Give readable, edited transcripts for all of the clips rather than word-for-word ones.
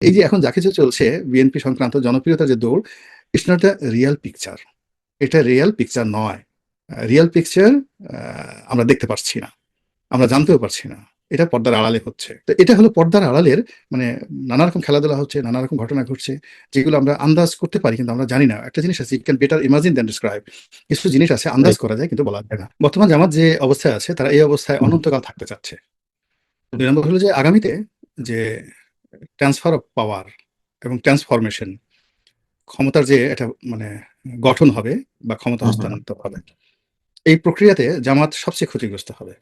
এই যে এখন যা কিছু চলছে বিএনপি সংক্রান্ত জনপ্রিয়তার যে দৌড়, it's not a Real picture. এটা রিয়াল পিকচার নয়। রিয়াল পিকচার আমরা দেখতে পারছি না। আমরা জানতেও পারছি না। এটা পর্দার আড়ালে হচ্ছে। তো এটা হলো পর্দার আড়ালের মানে নানা রকম খেলাধুলা হচ্ছে, নানা রকম ঘটনা ঘটছে, যেগুলো আমরা আন্দাজ করতে পারি কিন্তু আমরা জানি না। একটা জিনিস আছে, you can better imagine than describe. কিছু জিনিস আছে আন্দাজ রাইট। করা যায় কিন্তু বলা যায় না। বর্তমান জামাত যে অবস্থায় আছে তারা এই অবস্থায় হুম, অনন্তকাল থাকতে চাচ্ছে। হুম, ২ নম্বর হলো যে আগামীতে যে ট্রান্সফার অফ পাওয়ার এবং ট্রান্সফরমেশন, ক্ষমতার যে একটা মানে গঠন হবে বা ক্ষমতা হুম, হুম, হস্তান্তর হবে। এই প্রক্রিয়াতে জামাত সবচেয়ে ক্ষতিগ্রস্ত হবে।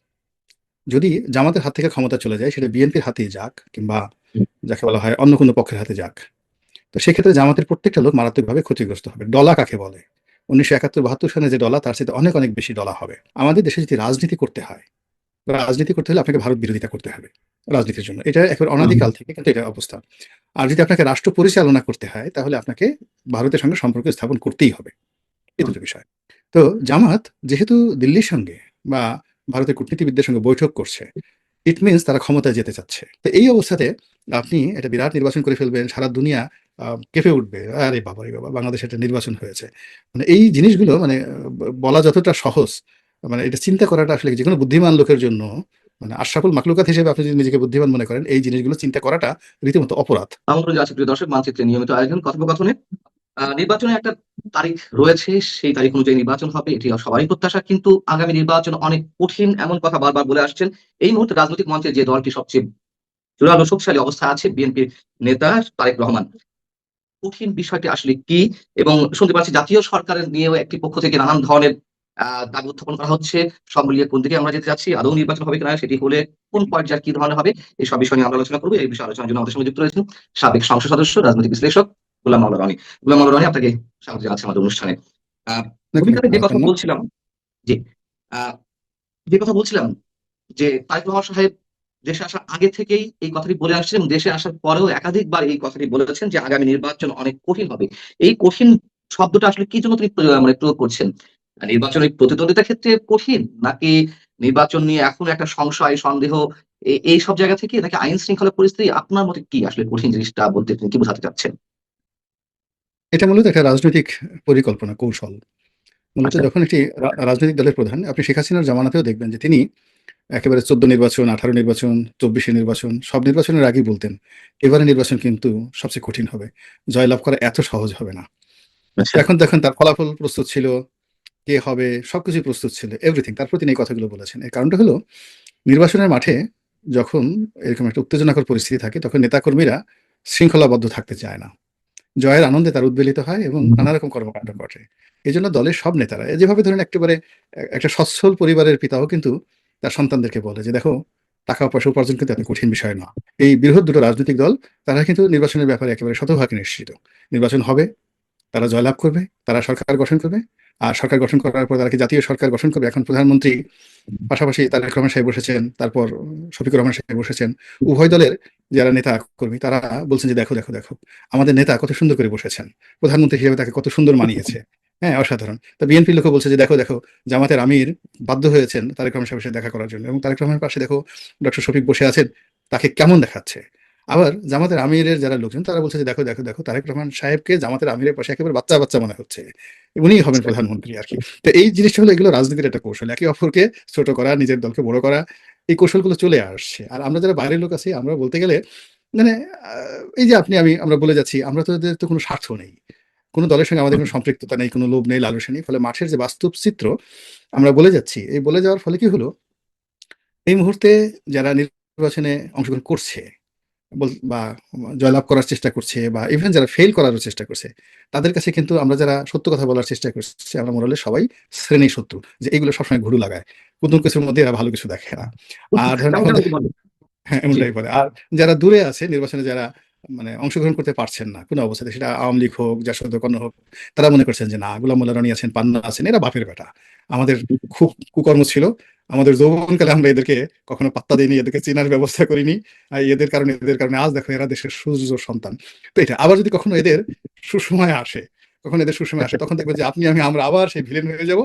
যদি জামাতের হাত থেকে ক্ষমতা চলে যায় সেটা বিএনপির হাতেই যাক কিংবা হুম, যাকে বলা হয় অন্য কোনো পক্ষের হাতে যাক। তো সেক্ষেত্রে জামাতের প্রত্যেকটা লোক মারাত্মকভাবে ক্ষতিগ্রস্ত হবে। ডলা কাকে বলে? ১৯৭১-৭২ সালে যে ডলা তার চাইতে অনেক, অনেক বেশি ডলা হবে। আমাদের দেশে যদি রাজনীতি করতে হয়, রাজনীতি করতে হলে আপনাকে ভারত বিরোধিতা করতে হবে রাজনীতির জন্য। এটা একেবারে হুম, অনাদিকাল থেকে কিন্তু এটা অবস্থা। আর যদি আপনাকে রাষ্ট্র পরিচালনা করতে হয় তাহলে আপনাকে ভারতের সঙ্গে সম্পর্ক স্থাপন করতেই হবে। এই হুম, দুটো বিষয়। তো জামাত যেহেতু দিল্লির সঙ্গে বা ভারতের কূটনীতিবিদদের সঙ্গে বৈঠক করছে, ইট মিনস তারা ক্ষমতায় যেতে চাচ্ছে। তো এই অবস্থাতে আপনি একটা বিরাট নির্বাচন করে ফেলবেন, সারা দুনিয়া কেঁপে উঠবে। আরে বাবা রে বাবা! বাংলাদেশে একটা নির্বাচন হয়েছে। মানে এই জিনিসগুলো মানে বলা যতটা সহজ, মানে এটা চিন্তা করাটা আসলে যেকোনো বুদ্ধিমান লোকের জন্য মানে আশরাফুল মাখলুকাত হিসেবে আপনি যদি নিজেকে বুদ্ধিমান মনে করেন, এই জিনিসগুলো চিন্তা করাটা রীতিমতো অপরাধ। আমন্ত্রণ জানাচ্ছি প্রিয় দর্শক, মানচিত্রের নিয়মিত আয়োজন কথোপকথনে। নির্বাচনের একটা তারিখ রয়েছে, সেই তারিখ অনুযায়ী নির্বাচন হবে, এটি সবারই প্রত্যাশা। কিন্তু আগামী নির্বাচন অনেক কঠিন, এমন কথা বারবার বলে আসছেন। এই মুহূর্তে রাজনৈতিক মঞ্চে যে দলটি সবচেয়ে জোরালো শক্তিশালী অবস্থায় আছে, বিএনপির নেতা তারেক রহমান। কঠিন বিষয়টি আসলে কি? এবং শুনতে পাচ্ছি জাতীয় সরকারের নিয়েও একটি পক্ষ থেকে নানান ধরনের দাবি উত্থাপন করা হচ্ছে। সব মিলিয়ে কোন দিকে আমরা যেতে যাচ্ছি? আদৌ নির্বাচন হবে কিনা? সেটি হলে কোন পর্যায়ে কি ধরনের হবে? এইসব বিষয় নিয়ে আমরা আলোচনা করব। এই বিষয়ে আলোচনার জন্য আমাদের সঙ্গে যুক্ত রয়েছেন সাবেক সংসদ সদস্য, রাজনৈতিক বিশ্লেষক গোলাম মাওলা রনি। গোলাম মাওলা রনি, আপনাকে স্বাগত জানাচ্ছি আমাদের অনুষ্ঠানে। আ অনেক, অনেক ভূমিকাতে যে কথা ওয়েলকাম। বলছিলাম, জি, আ যে কথা বলছিলাম যে তারেক রহমান সাহেব দেশে আসার আগে থেকেই এই কথাটি বলে আসছেন এবং দেশে আসার পরেও একাধিকবার এই কথাটি বলেছেন যে আগামী নির্বাচন অনেক কঠিন হবে। এই কঠিন শব্দটা আসলে কি জন্য তিনি মানে প্রয়োগ করছেন? নির্বাচনের প্রতিদ্বন্দ্বিতার ক্ষেত্রে কঠিন? নাকি নির্বাচন নিয়ে এখনো একটা সংশয়, সন্দেহ, এইসব জায়গা থেকে, নাকি আইন শৃঙ্খলা পরিস্থিতি? আপনার মতে কি আসলে কঠিন জিনিসটা বলতে তিনি কি বোঝাতে চাচ্ছেন? এটা মূলত একটা রাজনৈতিক পরিকল্পনা, কৌশল। মূলত আচ্ছা। যখন একটি রাজনৈতিক দলের প্রধান, আপনি শেখ হাসিনার জামানাতেও দেখবেন যে তিনি একেবারে ১৪ নির্বাচন, ১৮ নির্বাচন, ২৪ এর নির্বাচন, সব নির্বাচনের আগেই বলতেন, "এবারের নির্বাচন কিন্তু সবচেয়ে কঠিন হবে। জয়লাভ করা এত সহজ হবে না।" তো আচ্ছা। এখন দেখেন তার ফলাফল প্রস্তুত ছিল, কে হবে সবকিছুই প্রস্তুত ছিল। এভরিথিং। তারপর তিনি এই কথাগুলো বলেছেন। এর কারণটা হলো নির্বাচনের মাঠে যখন এরকম একটা উত্তেজনাকর পরিস্থিতি থাকে তখন নেতাকর্মীরা শৃঙ্খলাবদ্ধ থাকতে চায় না। জয়ের আনন্দে তারা উদ্বেলিত হয় এবং হুম, নানা রকম কর্মকাণ্ড ঘটে। এজন্য দলের সব নেতারা যেভাবে ধরেন একেবারে একটা সচ্ছল পরিবারের পিতাও কিন্তু তার সন্তানদেরকে বলে যে, "দেখো টাকা-পয়সা উপার্জন কিন্তু এত কঠিন বিষয় না।" এই বৃহৎ দুটো রাজনৈতিক দল তারা কিন্তু নির্বাচনের ব্যাপারে একেবারে শতভাগ নিশ্চিত। নির্বাচন হবে, তারা জয়লাভ করবে, তারা সরকার গঠন করবে। আর সরকার গঠন করার পর তারা কি জাতীয় সরকার গঠন করবে। এখন প্রধানমন্ত্রী পাশাপাশি তারেক রহমান সাহেব বসেছেন, তারপর শফিকুর রহমান সাহেব বসেছেন। উভয় দলের যারা নেতা কর্মী তারা বলছেন যে, "দেখো, দেখো, দেখো আমাদের নেতা কত সুন্দর করে বসেছেন। প্রধানমন্ত্রী হিসেবে তাকে কত সুন্দর মানিয়েছে।" হ্যাঁ, অসাধারণ। তো বিএনপির লোকও বলছে যে, "দেখো, দেখো জামাতের আমির বাধ্য হয়েছেন তারেক রহমান সাহেবের সাথে দেখা করার জন্য এবং তারেক রহমানের পাশে দেখো ডক্টর শফিক বসে আছেন। তাকে কেমন দেখাচ্ছে?" আবার জামাতের আমিরের যারা লোকজন তারা বলছে যে, "দেখো, দেখো, দেখো তারেক রহমান সাহেবকে জামাতের আমিরের পাশে একেবারে বাচ্চা, বাচ্চা মনে হচ্ছে। উনিই হবেন আচ্ছা। প্রধানমন্ত্রী আরকি।" তো এই জিনিসটা হলো এগুলো রাজনীতির একটা কৌশল। একে অপরকে ছোট করা, নিজের দলকে বড় করা, এই কৌশলগুলো চলে আসছে। আর আমরা যারা বাইরের লোক আছি আমরা বলতে গেলে মানে আ এই যে আপনি আমি আমরা বলে যাচ্ছি, আমরা তো এদের তো কোনো স্বার্থ নেই। কোনো দলের সঙ্গে আমাদের হুম, কোনো সম্পৃক্ততা নেই, কোনো লোভ নেই, লালসা নেই। ফলে মাঠের যে বাস্তব চিত্র আমরা বলে যাচ্ছি। এই বলে যাওয়ার ফলে কি হলো? এই মুহূর্তে যারা নির্বাচনে অংশগ্রহণ করছে বা জয়লাভ করার চেষ্টা করছে বা ইভেন যারা ফেইল করারও চেষ্টা করছে, তাদের কাছে কিন্তু আমরা যারা সত্য কথা বলার চেষ্টা করছি, আমরা মোরালে সবাই শ্রেণী শত্রু। যে এগুলো সবসময় ঘুরু লাগায়। নতুন কিছুর মধ্যে এরা ভালো কিছু দেখে না। আর ধরেন এখন তেমনটা অনেকে বলে। হ্যাঁ, জি। এমনটাই বলে। আর যারা দূরে আছে নির্বাচনে যারা মানে অংশগ্রহণ করতে পারছেন না কোন অবস্থাতে, সেটা আওয়ামী লীগ হোক, জাসদ কর্ণ হোক, তারা মনে করছেন যে না গোলাম মোল্লা রনি আছেন, পান্না আছেন, এরা বাপের বেটা। আমাদের খুব কুকর্ম ছিল। আমাদের যৌবনকালে আমরা এদেরকে কখনো পাত্তা দেইনি, এদেরকে চেনার ব্যবস্থা করিনি। এদের কারণে আজ দেখো এরা দেশের সূর্য সন্তান। তো এটা আবার যদি কখনো এদের সুসময় আসে, কখনো এদের সুসময় আসে তখন দেখবেন যে আপনি আমরা আবার সেই ভিলেন হয়ে যাব।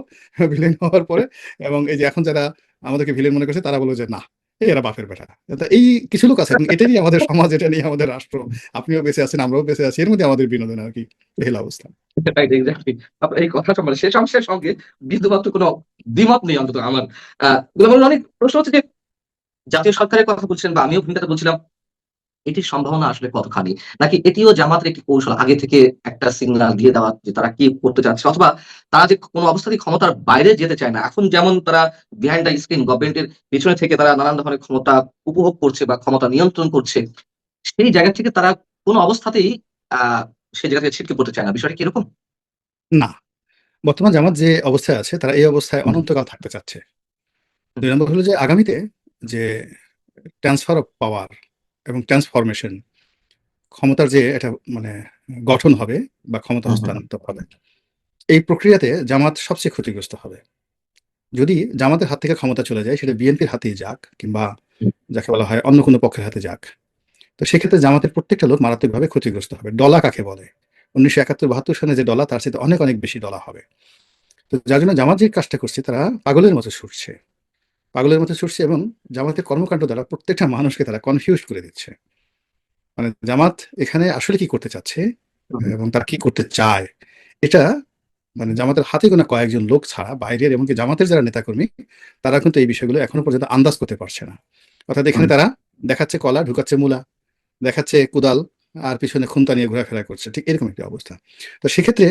ভিলেন হওয়ার পরে এবং এই যে এখন যারা আমাদেরকে ভিলেন মনে করছে তারা বলবে যে না এরা বাপের বেটা। তা এই কিছু লোক আছে এবং এটা নিয়ে আমাদের সমাজ, এটা নিয়ে আমাদের রাষ্ট্র। আপনিও বেঁচে আছেন, আমরাও বেঁচে আছি। এর মধ্যে আমাদের বিনোদন আরকি। এই হলো অবস্থা। Right, exactly. আপনার এই কথাটা মানে শেষ অংশের সঙ্গে বিন্দুমাত্র কোনো দ্বিমত নেই অন্তত আমার। গোলাম মাওলানা অনেক প্রশ্ন হচ্ছে যে জাতীয় সরকারের কথা বলছিলেন বা আমিও ভূমিকাতে বলছিলাম, এটির সম্ভাবনা আসলে কতখানি? নাকি এটিও জামাতের একটি কৌশল আগে থেকে একটা সিগন্যাল দিয়ে দেওয়া যে তারা কি করতে চাচ্ছে? অথবা তারা যে কোনো অবস্থাতেই ক্ষমতার বাইরে যেতে চায় না। এখন যেমন তারা বিহাইন্ড দ্য স্ক্রিন গভর্নমেন্টের পেছনে থেকে তারা নানান ধরনের ক্ষমতা উপভোগ করছে বা ক্ষমতা নিয়ন্ত্রণ করছে। সেই জায়গা থেকে তারা কোনো অবস্থাতেই আ সেই জায়গা থেকে ছিটকে পড়তে চায় না। বিষয়টা কি এরকম? না, বর্তমান জামাত যে অবস্থায় আছে তারা এই অবস্থায় হুম, অনন্তকাল থাকতে চাচ্ছে। হুম, ২ নম্বর হলো যে আগামীতে যে ট্রান্সফার অফ পাওয়ার এবং ট্রান্সফরমেশন, ক্ষমতার যে একটা মানে গঠন হবে বা ক্ষমতা হুম, হুম, হস্তান্তর হবে। এই প্রক্রিয়াতে জামাত সবচেয়ে ক্ষতিগ্রস্ত হবে। যদি জামাতের হাত থেকে ক্ষমতা চলে যায় সেটা বিএনপির হাতেই যাক কিংবা হুম, যাকে বলা হয় অন্য কোনো পক্ষের হাতে যাক। তো সেক্ষেত্রে জামাতের প্রত্যেকটা লোক মারাত্মকভাবে ক্ষতিগ্রস্ত হবে। ডলা কাকে বলে? ১৯৭১-৭২ সনে যে ডলা তার চাইতে অনেক, অনেক বেশি ডলা হবে। তো যার জন্য জামাত যে কাজটা করছে তারা পাগলের মতো ছুটছে। পাগলের মতো ছুটছে এবং জামাতের কর্মকাণ্ড দ্বারা প্রত্যেকটা মানুষকে তারা কনফিউজড করে দিচ্ছে। মানে জামাত এখানে আসলে কি করতে চাচ্ছে হুম, হুম, এবং তারা কি করতে চায়, এটা মানে জামাতের হাতে গোনা কয়েকজন লোক ছাড়া বাইরের এমনকি জামাতের যারা নেতাকর্মী তারা কিন্তু এই বিষয়গুলো এখনো পর্যন্ত আন্দাজ করতে পারছে না। অর্থাৎ এখানে হুম, তারা দেখাচ্ছে কলা, ঢুকাচ্ছে মূলা, দেখাচ্ছে কোদাল আর পিছনে খুন্তা নিয়ে ঘোরাফেরা করছে। ঠিক এরকম একটা অবস্থা। তো সেক্ষেত্রে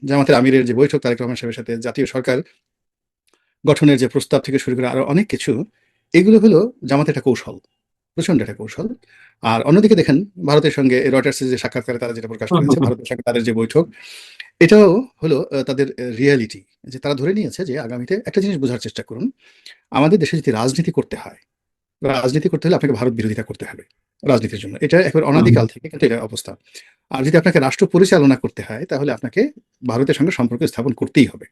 জামাতের আমিরের যে বৈঠক তারেক রহমান সাহেবের সাথে জাতীয় সরকার গঠনের যে প্রস্তাব থেকে শুরু করে আরো অনেক কিছু, এগুলো হলো জামাতের একটা কৌশল। প্রচন্ড একটা কৌশল। আর অন্যদিকে দেখেন ভারতের সঙ্গে রয়টার্সের যে সাক্ষাৎকারে তারা যেটা প্রকাশ হুম, করেছে, হুম, হুম, ভারতের সঙ্গে তাদের যে বৈঠক, এটাও হলো তাদের রিয়ালিটি। যে তারা ধরে নিয়েছে যে আগামীতে একটা জিনিস বোঝার চেষ্টা করুন, আমাদের দেশে যদি রাজনীতি করতে হয়, রাজনীতি করতে হলে আপনাকে ভারত বিরোধিতা করতে হবে রাজনীতির জন্য। এটা একেবারে হুম, অনাদিকাল থেকে কিন্তু এটা অবস্থা। আর যদি আপনাকে রাষ্ট্র পরিচালনা করতে হয় তাহলে আপনাকে ভারতের সঙ্গে সম্পর্ক স্থাপন করতেই হবে।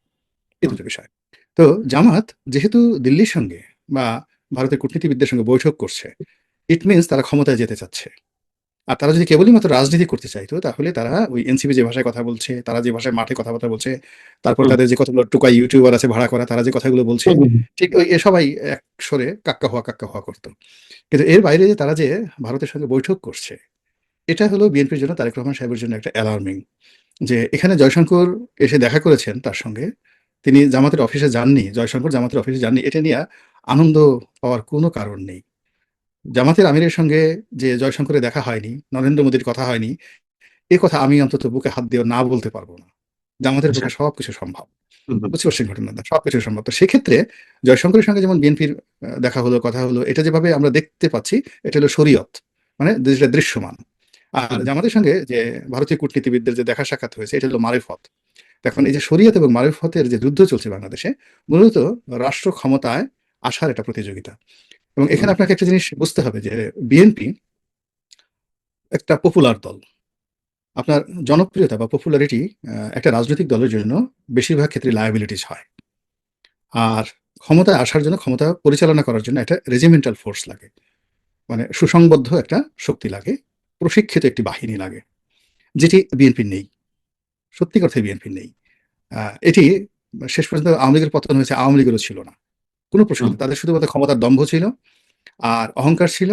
এই হুম, দুটো বিষয়। তো জামাত যেহেতু দিল্লির সঙ্গে বা ভারতের কূটনীতিবিদদের সঙ্গে বৈঠক করছে, ইট মিনস তারা ক্ষমতায় যেতে চাচ্ছে। আর তারা যদি কেবলই মাত্র রাজনীতি করতে চাইতো তাহলে তারা ওই এনসিপি যে ভাষায় কথা বলছে, তারা যে ভাষায় মাঠে কথাবার্তা বলছে, তারপর হুম, তাদের যে কতগুলো টোকা ইউটিউবার আছে ভাড়া করা, তারা যে কথাগুলো বলছে, হুম, হুম, ঠিক ওই সবাই এক সুরে কাক্কা হুয়া করত। কিন্তু এর বাইরে যে তারা যে ভারতের সঙ্গে বৈঠক করছে, এটা হলো বিএনপির জন্য, তারেক রহমান সাহেবের জন্য একটা অ্যালার্মিং। যে এখানে জয়শঙ্কর এসে দেখা করেছেন তার সঙ্গে। তিনি জামাতের অফিসে যাননি, জয়শঙ্কর জামাতের অফিসে যাননি। এটা নিয়ে আনন্দ পাওয়ার কোনো কারণ নেই। জামাতের আমিরের সঙ্গে যে জয়শঙ্করের দেখা হয়নি, নরেন্দ্র মোদির কথা হয়নি, এ কথা আমি অন্তত বুকে হাত দিয়ে না বলতে পারব না। জামাতের আচ্ছা। পক্ষে সবকিছু সম্ভব। হুম, হুম, বুঝতে পারছেন ঘটনাটা? সবকিছু সম্ভব। তো সেক্ষেত্রে জয়শঙ্করের সঙ্গে যেমন বিএনপির দেখা হলো, কথা হলো, এটা যেভাবে আমরা দেখতে পাচ্ছি, এটা হলো শরিয়ত। মানে যেটা দৃশ্যমান। আর হুম, জামাতের সঙ্গে যে ভারতীয় কূটনীতিবিদদের যে দেখা সাক্ষাৎ হয়েছে, এটা হলো মারেফত। এখন এই যে শরিয়ত এবং মারেফতের যে যুদ্ধ চলছে বাংলাদেশে, মূলত রাষ্ট্র ক্ষমতায় আসার একটা প্রতিযোগিতা। এবং হুম, এখানে আপনাকে একটা জিনিস বুঝতে হবে যে বিএনপি একটা পপুলার দল। আপনার জনপ্রিয়তা বা পপুলারিটি একটা রাজনৈতিক দলের জন্য বেশিরভাগ ক্ষেত্রে লায়াবিলিটিস হয়। আর ক্ষমতায় আসার জন্য, ক্ষমতা পরিচালনা করার জন্য একটা রেজিমেন্টাল ফোর্স লাগে। মানে সুসংবদ্ধ একটা শক্তি লাগে, প্রশিক্ষিত একটি বাহিনী লাগে। যেটি বিএনপির নেই। সত্যি কথাই বিএনপির নেই। এটি শেষ পর্যন্ত আওয়ামী লীগের পতন হয়েছে, আওয়ামী লীগেরও ছিল না। কোনো হুম, প্রশিক্ষিত, তাদের শুধুমাত্র ক্ষমতার দম্ভ ছিল, আর অহংকার ছিল,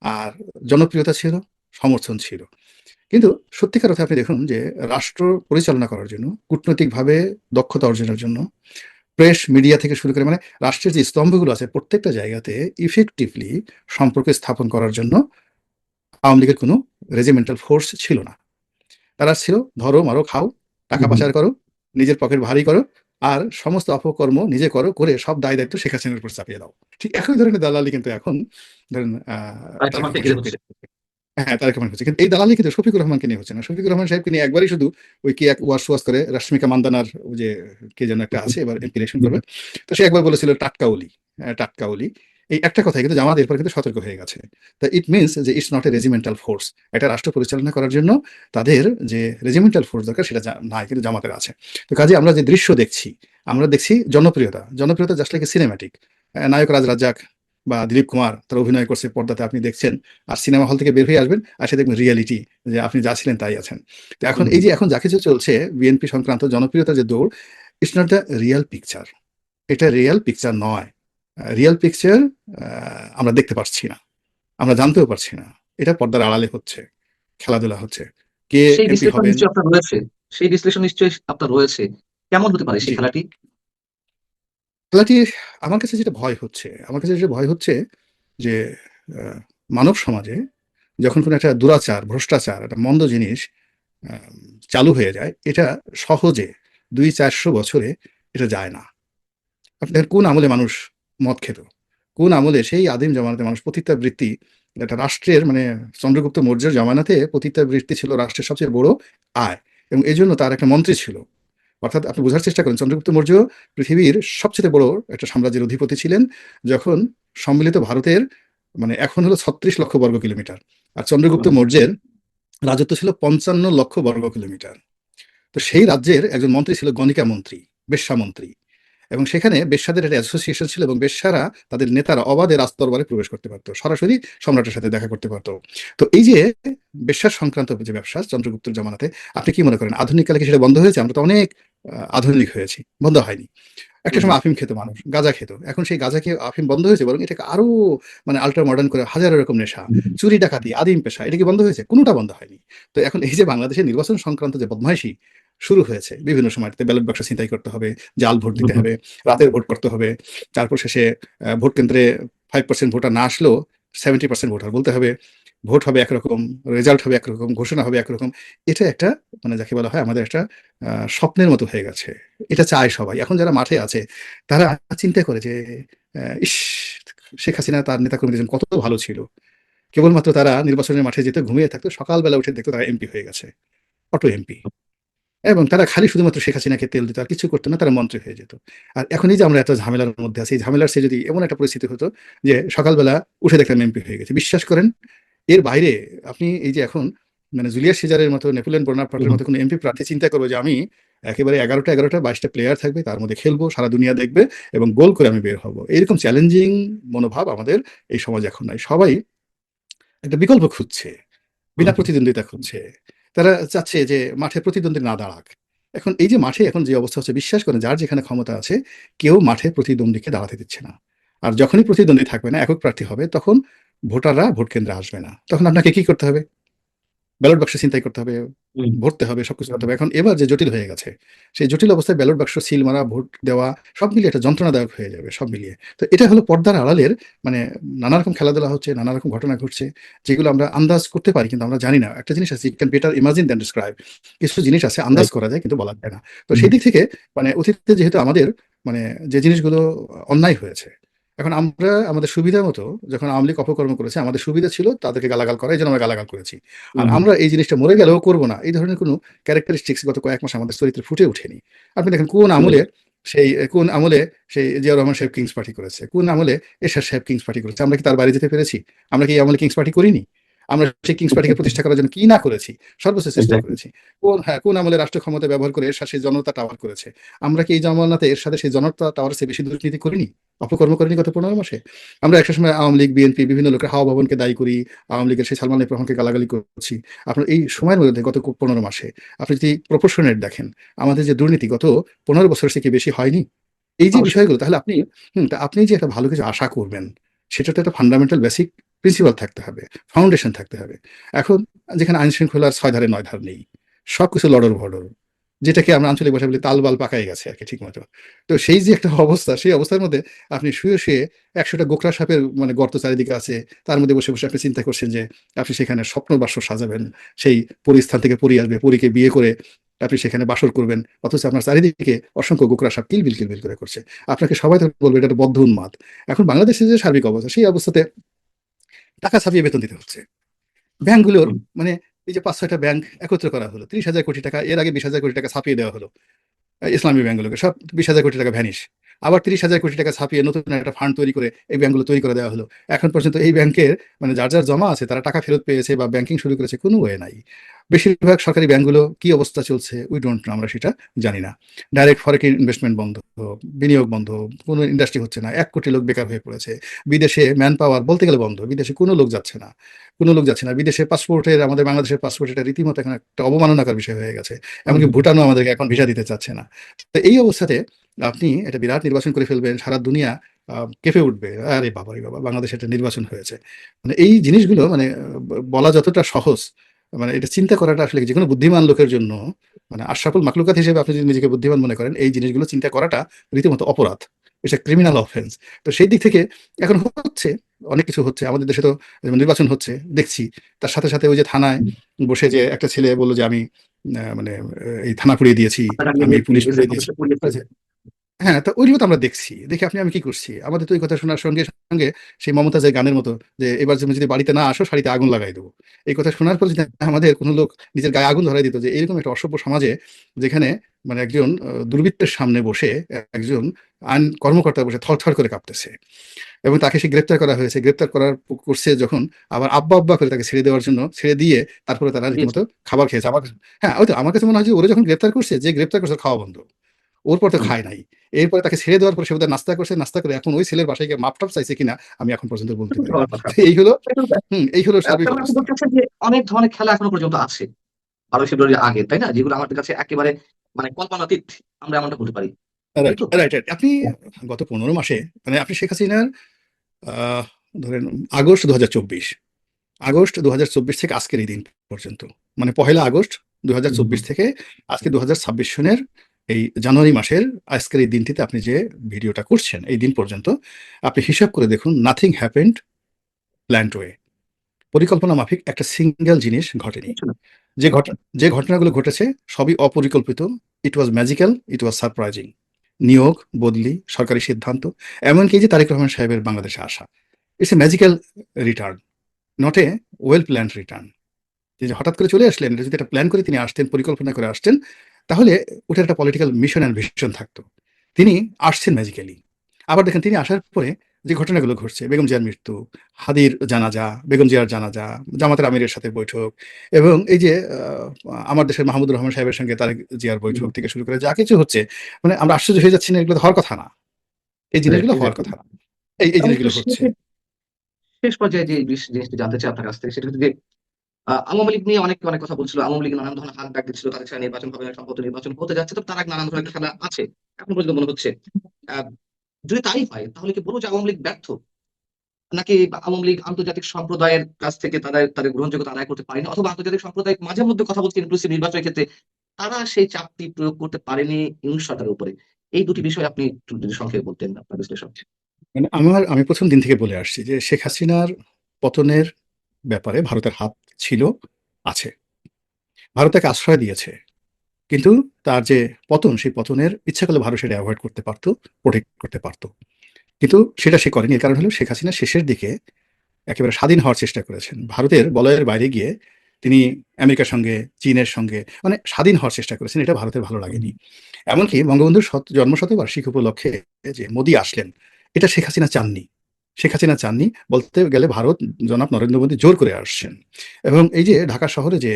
আর জনপ্রিয়তা ছিল, সমর্থন ছিল। কিন্তু সত্যিকার অর্থে আপনি দেখুন যে রাষ্ট্র পরিচালনা করার জন্য, কূটনৈতিকভাবে দক্ষতা অর্জনের জন্য, প্রেস, মিডিয়া থেকে শুরু করে মানে রাষ্ট্রের যে স্তম্ভগুলো আছে প্রত্যেকটা জায়গাতে ইফেক্টিভলি সম্পর্ক স্থাপন করার জন্য আওয়ামী লীগের কোনো রেজিমেন্টাল ফোর্স ছিল না। তারা ছিল ধরো, মারো, খাও, টাকা হুম, হুম। পাচার করো, নিজের পকেট ভারী করো, আর সমস্ত অপকর্ম নিজে করো, করে সব দায়-দায়িত্ব শেখ হাসিনার উপর চাপিয়ে দাও। ঠিক একই ধরনের দালালি কিন্তু এখন ধরেন তারেক তারেক রহমানকে রহমান ঘিরে সাহেব হচ্ছে। হ্যাঁ, তারেক রহমান হচ্ছে। কিন্তু এই দালালি কিন্তু শফিকুর রহমানকে নিয়ে হচ্ছে না। শফিকুর রহমান সাহেবকে নিয়ে একবারই শুধু ওই কি এক ওয়াজ করে রাশ্মিকা মান্দানার ওই যে কে যেন একটা হুম, আছে এবার এমপি ইলেকশন হুম, করবে। তো সে একবার বলেছিল টাটকা ওলি, টাটকা ওলি। এই একটা কথায় কিন্তু জামাত এরপর কিন্তু সতর্ক হয়ে গেছে। তা ইট মিনস যে it's not a regimental force. একটা রাষ্ট্র পরিচালনা করার জন্য তাদের যে রেজিমেন্টাল ফোর্স দরকার সেটা নাই, কিন্তু জামাতের আছে। তো কাজেই আমরা যে দৃশ্য দেখছি, আমরা দেখছি জনপ্রিয়তা। জনপ্রিয়তা জাস্ট লাইক এ সিনেমাটিক। নায়ক রাজ রাজ্জাক বা দিলীপ কুমার তারা অভিনয় করছে পর্দাতে আপনি দেখছেন। আর সিনেমা হল থেকে বের হয়ে আসবেন, এসে দেখবেন রিয়ালিটি যে আপনি যা ছিলেন তাই আছেন। তো এখন হুম, এই যে এখন যা কিছু চলছে বিএনপি সংক্রান্ত জনপ্রিয়তার যে দৌড়, it's not the Real picture. এটা রিয়াল পিকচার নয়। রিয়াল পিকচার আমরা দেখতে পারছি না, আমরা জানতেও পারছি না। এটা পর্দার আড়ালে হচ্ছে, খেলাধুলা হচ্ছে। কে সেই এমপি বিশ্লেষণ হবেন? নিশ্চয়ই আপনার রয়েছে। সেই বিশ্লেষণ নিশ্চয়ই আপনার রয়েছে। কেমন হতে পারে জি। সেই খেলাটি? খেলাটি আমার কাছে যেটা ভয় হচ্ছে, আমার কাছে যেটা ভয় হচ্ছে যে আ মানব সমাজে যখন কোনো একটা দুরাচার, ভ্রষ্টাচার, একটা মন্দ জিনিস আম চালু হয়ে যায়, এটা সহজে ২০০-৪০০ বছরে এটা যায় না। আপনি দেখেন কোন আমলে মানুষ মদ খেত? কোন আমলে সেই আদিম জমানাতে মানুষ পতিতাবৃত্তি, একটা রাষ্ট্রের মানে চন্দ্রগুপ্ত মৌর্যের জমানাতে পতিতাবৃত্তি ছিল রাষ্ট্রের সবচেয়ে বড় আয় এবং এজন্য তার একটা মন্ত্রী ছিল। অর্থাৎ আপনি বোঝার চেষ্টা করেন চন্দ্রগুপ্ত মৌর্য পৃথিবীর সবচেয়ে বড় একটা সাম্রাজ্যের অধিপতি ছিলেন যখন সম্মিলিত ভারতের মানে এখন হলো ৩৬ লক্ষ বর্গ কিলোমিটার। আর চন্দ্রগুপ্ত হুম, মৌর্যের রাজত্ব ছিল ৫৫ লক্ষ বর্গ কিলোমিটার। তো সেই রাজ্যের একজন মন্ত্রী ছিল গণিকা মন্ত্রী, বেশ্যা মন্ত্রী। এবং সেখানে বেশ্যাদের একটা অ্যাসোসিয়েশন ছিল এবং বেশ্যারা তাদের নেতারা অবাধে রাজদরবারে প্রবেশ করতে পারত। সরাসরি সম্রাটের সাথে দেখা করতে পারত। তো এই যে বেশ্যা সংক্রান্ত যে ব্যবসা চন্দ্রগুপ্তের জমানাতে আপনি কি মনে করেন আধুনিক কালে কি সেটা বন্ধ হয়েছে? আমরা তো অনেক আধুনিক হয়েছি। বন্ধ হয়নি। একটা হুম, সময় আফিম খেত মানুষ, গাঁজা খেত। এখন সেই গাঁজা খেয়ে আফিম বন্ধ হয়েছে বরং এটাকে আরো মানে আল্ট্রা মডার্ন করে হাজারো রকম নেশা, হুম, চুরি ডাকাতি, আদিম পেশা এটা কি বন্ধ হয়েছে? কোনটা বন্ধ হয়নি। তো এখন এই যে বাংলাদেশের নির্বাচন সংক্রান্ত যে বদমাইশি শুরু হয়েছে বিভিন্ন সময়টাতে ব্যালট বাক্স ছিনতাই করতে হবে, জাল ভোট হুম, দিতে হুম, হবে, রাতের ভোট করতে হবে। তারপর শেষে ভোট কেন্দ্রে ৫% ভোটার না আসলেও ৭০% ভোটার বলতে হবে। ভোট হবে একরকম, রেজাল্ট হবে একরকম, ঘোষণা হবে একরকম। এটা একটা মানে যাকে বলা হয় আমাদের একটা স্বপ্নের মতো হয়ে গেছে। এটা চায় সবাই। এখন যারা মাঠে আছে তারা চিন্তা করে যে ইস! শেখ হাসিনা তার নেতাকর্মীদের জন্য কত ভালো ছিল। কেবলমাত্র তারা নির্বাচনের মাঠে যেত, ঘুমিয়ে থাকতো, সকালবেলা উঠে দেখতো তারা এমপি হয়ে গেছে। Auto MP. এবং তারা খালি শুধুমাত্র শেখ হাসিনাকে তেল দিত। আর কিছু করত না, তারা মন্ত্রী হয়ে যেত। আর এখন এই যে আমরা এত ঝামেলার মধ্যে আছি, এই ঝামেলার চেয়ে যদি এমন একটা পরিস্থিতি হতো যে সকালবেলা উঠে দেখলাম এমপি হয়ে গেছে। বিশ্বাস করেন এর বাইরে আপনি এই যে এখন মানে জুলিয়াস সিজারের মতো, নেপোলিয়ন বোনাপার্টের হুম, মতো কোনো এমপি প্রার্থী চিন্তা করবো যে আমি একেবারে ১১টা ২২টা প্লেয়ার থাকবে, তার মধ্যে খেলবো, সারা দুনিয়া দেখবে এবং গোল করে আমি বের হব। এইরকম চ্যালেঞ্জিং মনোভাব আমাদের এই সমাজে এখন নাই। সবাই একটা বিকল্প খুঁজছে, হুম, বিনা প্রতিদ্বন্দ্বিতা খুঁজছে। তারা চাচ্ছে যে মাঠে প্রতিদ্বন্দ্বী না দাঁড়াক। এখন এই যে মাঠে এখন যে অবস্থা হচ্ছে বিশ্বাস করেন যার যেখানে ক্ষমতা আছে কেউ মাঠে প্রতিদ্বন্দ্বীকে দাঁড়াতে দিচ্ছে না। আর যখনই প্রতিদ্বন্দ্বী থাকবে না, একক প্রার্থী হবে তখন ভোটাররা ভোট কেন্দ্রে আসবে না। তখন আপনাকে কি করতে হবে? ব্যালট বাক্স ছিনতাই করতে হবে, হুম, ভরতে হবে, সবকিছু করতে হবে। এখন এবার যে জটিল হয়ে গেছে, সেই জটিল অবস্থায় ব্যালট বাক্স সিল মারা, ভোট দেওয়া সব মিলিয়ে একটা যন্ত্রণাদায়ক হয়ে যাবে সব মিলিয়ে। তো এটা হলো পর্দার আড়ালের মানে নানা রকম খেলাধুলা হচ্ছে, নানা রকম ঘটনা ঘটছে, যেগুলো আমরা আন্দাজ করতে পারি কিন্তু আমরা জানি না। একটা জিনিস আছে, you can better imagine than describe. কিছু জিনিস আছে আন্দাজ রাইট। করা যায় কিন্তু বলা যায় না। তো হুম, সেই দিক থেকে মানে অতীতে যেহেতু আমাদের মানে যে জিনিসগুলো অন্যায় হয়েছে, এখন আমরা আমাদের সুবিধা মতো যখন আওয়ামী লীগ অপকর্ম করেছে, আমাদের সুবিধা ছিল তাদেরকে গালাগাল করা, এজন্য আমরা গালাগাল করেছি। আর হুম, হুম, আমরা এই জিনিসটা মরে গেলেও করব না। এই ধরনের কোনো ক্যারেক্টারিস্টিক্স গত কয়েক মাস আমাদের চরিত্রে ফুটে ওঠেনি। আপনি দেখেন রাইট। কোন আমলে সেই জিয়াউর রহমান সাহেব কিংস পার্টি করেছে, কোন আমলে এরশাদ সাহেব কিংস পার্টি করেছে। আমরা কি তার বাড়ি যেতে পেরেছি? আমরা কি এই আমলে কিংস পার্টি করিনি? আমরা সেই কিংস পার্টিকে প্রতিষ্ঠা করার জন্য কি না করেছি? সর্বোচ্চ চেষ্টা এক্সাক্টলি। করেছি। কোন আমলে রাষ্ট্র ক্ষমতা ব্যবহার করে এরশাদ সেই জনতা টাওয়ার করেছে। আমরা কি এই জামানাতে এরশাদের সেই জনতা টাওয়ারের চেয়ে বেশি দুর্নীতি করিনি? অপকর্ম করিনি গত ১৫ মাসে? আমরা একটা সময় আওয়ামী লীগ, বিএনপি বিভিন্ন লোকের হাওয়া ভবনকে দায়ী করি। আওয়ামী লীগের সেই সালমান এফ রহমানকে গালাগালি করছি। আপনার এই সময়ের মধ্যে গত ১৫ মাসে আপনি যদি প্রপোর্শনেট দেখেন, আমাদের যে দুর্নীতি গত ১৫ বছরের চেয়ে কি বেশি হয়নি? এই যে অবশ্যই। বিষয়গুলো তাহলে তা আপনি যে একটা ভালো কিছু আশা করবেন, সেটাতে একটা ফান্ডামেন্টাল বেসিক প্রিন্সিপাল থাকতে হবে, ফাউন্ডেশন থাকতে হবে। এখন যেখানে আইন শৃঙ্খলার ৬ ধারে ৯ ধার নেই। সবকিছু লড়র-ভড়র। যেটাকে আমরা আঞ্চলিক ভাষায় বলি তালবাল পাকায় গেছে আরকি ঠিকমতো। তো সেই যে একটা অবস্থা, সেই অবস্থার মধ্যে আপনি শুয়ে ১০০ টা গোকরা সাপের মানে গর্ত চারিদিকে আছে। তার মধ্যে বসে আপনি চিন্তা করছেন যে আপনি সেখানে স্বপ্ন বাসর সাজাবেন। সেই পরীর স্থান থেকে পরী আসবে, পরীকে বিয়ে করে আপনি সেখানে বাসর করবেন। অথচ আপনার চারিদিকে অসংখ্য গোকরা সাপ কিলবিল করে করছে। আপনাকে সবাই তো বলবে এটা একটা বদ্ধ উন্মাদ। এখন বাংলাদেশের যে সার্বিক অবস্থা, সেই অবস্থাতে টাকা ছাপিয়ে বেতন দিতে হচ্ছে। ব্যাংকগুলোর হুম, মানে এই যে ৫-৬ টা ব্যাংক একত্র করা হলো। ৩০,০০০ কোটি টাকা, এর আগে ২০,০০০ কোটি টাকা ছাপিয়ে দেওয়া হলো। ইসলামী ব্যাংকগুলোকে সব ২০,০০০ কোটি টাকা ভ্যানিশ। আবার ৩০,০০০ কোটি টাকা ছাপিয়ে নতুন একটা ফান্ড তৈরি করে এই ব্যাংকগুলো তৈরি করে দেওয়া হলো। এখন পর্যন্ত এই ব্যাংকের মানে যার জমা আছে তারা টাকা ফেরত পেয়েছে বা ব্যাংকিং শুরু করেছে কোনো ওয়ে নাই। বেশিরভাগ সরকারি ব্যাংকগুলো কি অবস্থা চলছে উই ডোন্ট নো, আমরা সেটা জানি না। ডাইরেক্ট ফরেন ইনভেস্টমেন্ট বন্ধ, বিনিয়োগ বন্ধ, কোনো ইন্ডাস্ট্রি হচ্ছে না। ১,০০,০০,০০০ লোক বেকার হয়ে পড়েছে। বিদেশে ম্যান পাওয়ার বলতে গেলে বন্ধ। বিদেশে কোনো লোক যাচ্ছে না। কোনো লোক যাচ্ছে না। বিদেশে পাসপোর্টের আমাদের বাংলাদেশের পাসপোর্ট এটা রীতিমতো এখন একটা অবমাননাকর বিষয় হয়ে গেছে। হুম, এমনকি হুম, ভুটানও আমাদেরকে এখন ভিসা দিতে চাচ্ছে না। তো এই অবস্থাতে আপনি একটা বিরাট নির্বাচন করে ফেলবেন। সারা দুনিয়া কেঁপে উঠবে, আরে বাবা রে বাবা, বাংলাদেশে একটা নির্বাচন হয়েছে। মানে এই জিনিসগুলো মানে বলা যতটা সহজ, মানে এটা চিন্তা করাটা আসলে যেকোনো বুদ্ধিমান লোকের জন্য, মানে আশরাফুল মাখলুকাত হিসেবে আপনি যদি নিজেকে বুদ্ধিমান মনে করেন, এই জিনিসগুলো চিন্তা করাটা রীতিমতো অপরাধ। এটা ক্রিমিনাল অফেন্স। তো সেই দিক থেকে এখন হচ্ছে, অনেক কিছু হচ্ছে আমাদের দেশে। তো যেমন নির্বাচন হচ্ছে দেখছি, তার সাথে সাথে ওই যে থানায় বসে যে একটা ছেলে বললো যে আমি মানে এই থানা পুড়িয়ে দিয়েছি, আমি পুলিশ পুড়িয়ে দিয়েছি। হ্যাঁ, তো ওইগুলো তো আমরা দেখছি। দেখে আমি কি করছি? আমাদের তো ওই কথা শোনার সঙ্গে, সঙ্গে সেই মমতাজের গানের মতো যে, "এবার তুমি যদি বাড়িতে না আসো, শাড়িতে আগুন লাগাই দেব।" এই কথা শোনার পর যদি আমাদের কোনো লোক নিজের গায়ে আগুন ধরায় দিত যে, এরকম একটা অসভ্য সমাজে যেখানে মানে একজন দুর্বৃত্তের সামনে বসে একজন আইন কর্মকর্তা বসে থরথর করে কাঁপতেছে এবং তাকে সে গ্রেপ্তার করা হয়েছে। গ্রেপ্তার করছে যখন, আবার আব্বা, আব্বা করে তাকে ছেড়ে দেওয়ার জন্য ছেড়ে দিয়ে তারপরে তারা রীতিমতো খাবার খেয়েছে। হ্যাঁ, ওই তো আমার কাছে মনে হয় যে ওরে যখন গ্রেপ্তার করছে, যে গ্রেপ্তার করছে ওর খাওয়া বন্ধ। ওর পর তো খায় নাই। এরপরে তাকে ছেড়ে দেওয়ার পরে সে বোধহয় নাস্তা করছে, নাস্তা করে এখন ওই ছেলের বাসায় গিয়ে মাপ-টাপ চাইছে কিনা আমি এখন পর্যন্ত বলতে পারি না। তো এই হলো এই হলো সার্বিক তার মানে আপনি অবস্থা। বলতে চাচ্ছেন যে অনেক ধরনের খেলা এখনো পর্যন্ত আছে ১২ই ফেব্রুয়ারির আগে, তাই না? যেগুলো আমাদের কাছে একেবারে মানে কল্পনাতীত, আমরা এমনটা বলতে পারি। তাই রাইট, তো? Right, right. আপনি গত ১৫ মাসে মানে আপনি শেখ হাসিনার আ ধরেন আগস্ট ২০২৪, আগস্ট ২০২৪ থেকে আজকের এই দিন পর্যন্ত, মানে পহেলা আগস্ট হুম, ২০২৪ হুম। থেকে আজকে ২০২৬ সনের এই জানুয়ারি মাসের আজকের এই দিনটিতে আপনি যে ভিডিওটা করছেন, এই দিন পর্যন্ত আপনি হিসাব করে দেখুন, নাথিং হ্যাপেন্ড প্ল্যান্ড ওয়ে। পরিকল্পনা মাফিক একটা সিঙ্গেল জিনিস ঘটেনি। কিচ্ছু না। যে ঘট যে ঘটনাগুলো ঘটেছে সবই অপরিকল্পিত। ইট ওয়াজ ম্যাজিক্যাল, ইট ওয়াজ সারপ্রাইজিং। নিয়োগ, বদলি, সরকারি সিদ্ধান্ত, এমনকি এই যে তারেক রহমান সাহেবের বাংলাদেশে আসা। It's a magical return, not a well planned return. যে হঠাৎ করে চলে আসলেন, এটা যদি একটা প্ল্যান করে তিনি আসতেন, পরিকল্পনা করে আসতেন, তাহলে ওটার একটা পলিটিক্যাল মিশন অ্যান্ড ভিশন থাকতো। তিনি আসছেন ম্যাজিক্যালি। আবার দেখেন তিনি আসার পরে যে ঘটনাগুলো ঘটছে, বেগম জিয়ার মৃত্যু, হাদির জানাজা, বেগম জিয়ার জানাজা, জামাতের আমিরের সাথে বৈঠক এবং এই যে আমার দেশের মাহমুদুর রহমান সাহেবের সঙ্গে তারেক জিয়ার বৈঠক হুম। থেকে শুরু করে যা কিছু হচ্ছে, মানে আমরা আশ্চর্য হয়ে যাচ্ছি না, এগুলো তো হওয়ার কথা না। এই রাইট, জিনিসগুলো হওয়ার এক্সাক্টলি। কথা না। এই আমি একটু জিনিসগুলো হচ্ছে। শেষ পর্যায়ে যে জিনিসটি জানতে চাই আপনার কাছ থেকে সেটা হচ্ছে যে আওয়ামী লীগ নিয়ে অনেকে অনেক কথা বলছিল। আওয়ামী লীগ নানান ধরনের হাত ডাক দিচ্ছিল। তাদের ছাড়া নির্বাচন হবে না, সম্ভবত নির্বাচন হতে যাচ্ছে। তবে তার আগে নানান ধরনের একটা খেলা আছে। এখন পর্যন্ত মনে হচ্ছে। আ যদি তাই হয় তাহলে কি বলব যে আওয়ামী লীগ ব্যর্থ? নাকি আওয়ামী লীগ আন্তর্জাতিক সম্প্রদায়ের কাছ থেকে তাদের গ্রহণযোগ্যতা আদায় করতে পারেনি, অথবা আন্তর্জাতিক সম্প্রদায় মাঝে মধ্যে কথা বলছে ইনক্লুসিভ নির্বাচনের ক্ষেত্রে তারা সেই চাপটি প্রয়োগ করতে পারেনি ইউনূস সরকারের উপরে। এই ২ টি বিষয় আপনি একটু যদি সংক্ষেপে বলতেন আপনার বিশ্লেষণ। মানে আমি ১ম দিন থেকে বলে আসছি যে শেখ হাসিনার পতনের ব্যাপারে ভারতের হাত ছিল, আছে। ভারত তাকে আশ্রয় দিয়েছে। কিন্তু তার যে পতন, সেই পতনের ইচ্ছা করলে ভারত সেটা এভয়েড করতে পারত, প্রোটেক্ট করতে পারত। কিন্তু সেটা সে করেনি। এর কারণ হলো শেখ হাসিনা শেষের দিকে একেবারে স্বাধীন হওয়ার চেষ্টা করেছেন। ভারতের বলয়ের বাইরে গিয়ে তিনি আমেরিকার সঙ্গে, চীনের সঙ্গে মানে স্বাধীন হওয়ার চেষ্টা করেছেন। এটা ভারতের ভালো লাগেনি। এমনকি বঙ্গবন্ধুর জন্মশতবার্ষিকী উপলক্ষে যে মোদি আসলেন, এটা শেখ হাসিনা চাননি। শেখ হাসিনা চাননি, বলতে গেলে ভারত জনাব নরেন্দ্র মোদী জোর করে আসছেন। এবং এই যে ঢাকা শহরে যে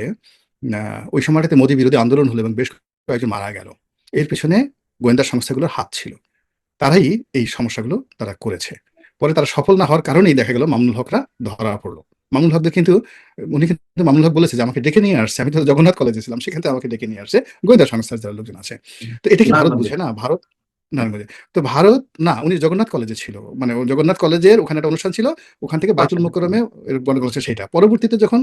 আ ওই সময়টাতে মোদি বিরোধী আন্দোলন হলো এবং বেশ কয়েকজন মারা গেল। এর পেছনে গোয়েন্দা সংস্থাগুলোর হাত ছিল। তারাই এই সমস্যাগুলো তারা করেছে। পরে তারা সফল না হওয়ার কারণেই দেখা গেল মামুনুল হকরা ধরা পড়ল। মামুনুল হকদের কিন্তু উনি কিন্তু মামুনুল হক বলেছে যে আমাকে ডেকে নিয়ে আসছে। আমি তো জগন্নাথ কলেজে ছিলাম। সেখান থেকে আমাকে ডেকে নিয়ে আসছে গোয়েন্দা সংস্থার যারা লোকজন আছে। তো এটা কি ভারত নারায়ণগঞ্জে। বুঝে না? ভারত নারায়ণগঞ্জে। তো ভারত না, উনি জগন্নাথ কলেজে ছিল। মানে ও জগন্নাথ কলেজের ওখানে একটা অনুষ্ঠান ছিল। ওখান থেকে আচ্ছা, বাইতুল আচ্ছা। মোকাররমে গণকবর সেইটা। পরবর্তীতে যখন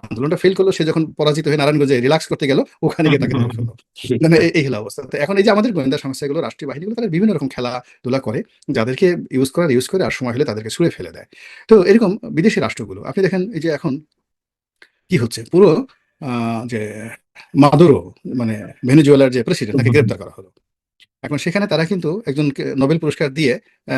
আন্দোলনটা ফেইল করল, সে যখন পরাজিত হয়ে নারায়ণগঞ্জে রিল্যাক্স করতে গেল, ওখানে হুম, গিয়ে হুম, তাকে হুম, ধরে হুম। ফেলল। ঠিক, মানে রাইট। এই হলো অবস্থা। তো এখন এই যে আমাদের গোয়েন্দা সংস্থাগুলো, রাষ্ট্রীয় বাহিনীগুলো, তারা বিভিন্ন রকম খেলাধুলা করে, যাদেরকে ইউজ করে আর সময় হলে তাদেরকে ছুঁড়ে ফেলে দেয়। তো এরকম বিদেশি রাষ্ট্রগুলো আপনি দেখেন, এই যে এখন কি হচ্ছে, পুরো যে মাদুরো মানে ভেনেজুয়েলার যে প্রেসিডেন্ট, হুম, তাকে হুম, হুম। গ্রেপ্তার করা হলো। এখন সেখানে তারা কিন্তু একজনকে নোবেল পুরস্কার দিয়ে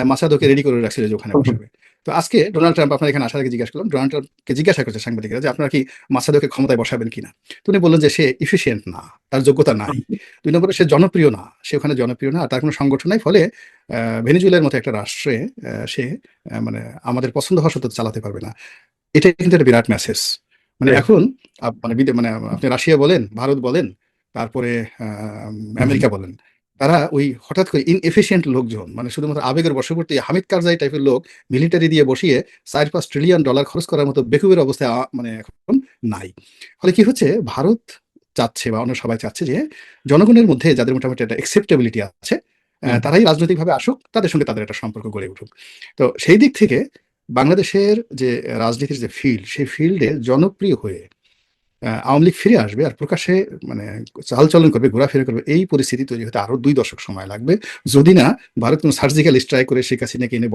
মাসাদোকে রেডি করে রাখছিল যে ওখানে হুম, হুম। বসাবে। তো আজকে ডোনাল্ড ট্রাম্প, আপনার এখানে আসার আগে জিজ্ঞাসা করলাম, ডোনাল্ড ট্রাম্পকে জিজ্ঞাসা করছে সাংবাদিকরা যে আপনারা কি মাসাদোকে ক্ষমতায় বসাবেন কিনা? তো উনি বললেন যে সে ইফিশিয়েন্ট না, তার যোগ্যতা নাই। ২ নম্বরে সে জনপ্রিয় না, সে ওখানে জনপ্রিয় না, আর তার কোনো সংগঠন নাই। ফলে ভেনেজুয়েলার মতো একটা রাষ্ট্রে সে মানে আমাদের পছন্দ হওয়া সত্ত্বেও চালাতে পারবে না। এটাই কিন্তু একটা বিরাট মেসেজ। মানে রাইট। এখন মানে মানে আপনি রাশিয়া বলেন, ভারত বলেন, তারপরে আ আমেরিকা বলেন। তারা ওই হঠাৎ করে ইনএফিশিয়েন্ট লোকজন, মানে শুধুমাত্র আবেগের বশবর্তী হামিদ কারজাই টাইপের লোক মিলিটারি দিয়ে বসিয়ে $৪-৫ ট্রিলিয়ন খরচ করার মতো বেকুবের অবস্থায় মানে এখন নাই। ফলে কি হচ্ছে, ভারত চাচ্ছে বা অন্য সবাই চাচ্ছে যে জনগণের মধ্যে যাদের মোটামুটি একটা অ্যাকসেপ্টেবিলিটি আছে, হুম। তারাই রাজনৈতিকভাবে আসুক, তাদের সঙ্গে তাদের একটা সম্পর্ক গড়ে উঠুক। তো সেই দিক থেকে বাংলাদেশের যে রাজনীতির যে ফিল্ড, সেই ফিল্ডে জনপ্রিয় হয়ে আওয়ামী লীগ ফিরে আসবে আর প্রকাশ্যে মানে চালচলন করবে, ঘোরাফেরা করবে, এই পরিস্থিতি তৈরি হতে আরো ২ দশক সময় লাগবে। যদি না ভারত কোনো সার্জিক্যাল স্ট্রাইক করে শেখ হাসিনাকে এনে